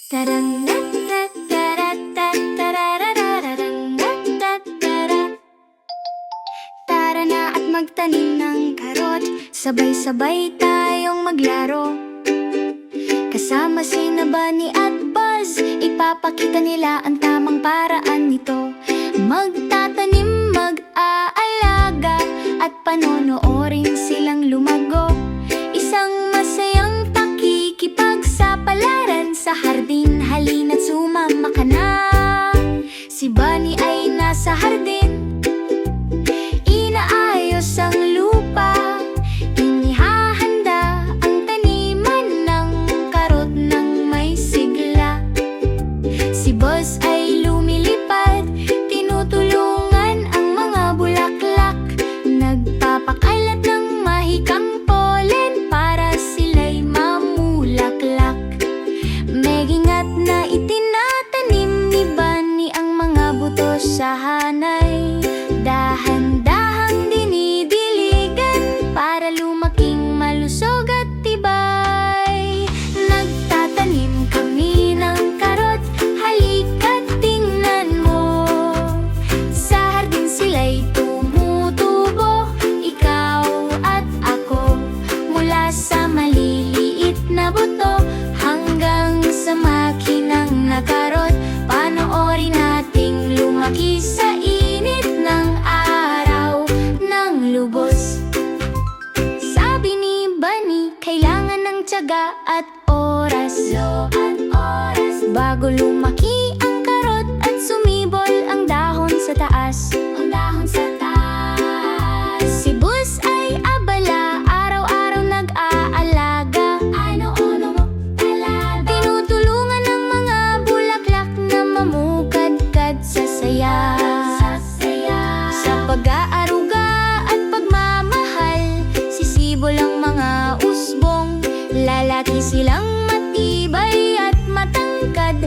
Tara na at magtanim ng karot, sabay-sabay tayong maglaro. Kasama sina Bunny at Buzz, ipapakita nila ang tamang paraan nito. Magtatanim, mag-aalaga, at panonoorin silang lumago. Isang masayang pakikipagsapalaran sa hardin, halina't sumama ka na. Si Bunny ay nasa hardin, inaayos ang lupa, inihahanda ang taniman ng karot ng may sigla. Si Buzz ay lumilipad, tinutulungan ang mga bulaklak, nagpapakalat ng mahikang pollen para sila'y mamulaklak. Megingat na itinatanim ni Bunny ang mga buto sa hanay, dahan-dahang dinidiligan para lumaking malusog at tibay. Nagtatanim kami ng karot, halika't tingnan mo. Sa hardin sila'y tumutubo, ikaw at ako. Mula sa maliliit na buto hanggang sa makinang na karot, panoorin nating lumaki sa init ng araw ng lubos. Sabi ni Bunny, kailangan ng tiyaga at oras, bago lumaki ang karot at sumibol ang dahon sa taas. Si Buzz ay abala, araw-araw nag-aalaga. Tinutulungan ang mga bulaklak na mamukadkad sa saya. Sa pag-aaruga at pagmamahal, sisibol ang mga usbong. Lalaki silang matibay at matangkad,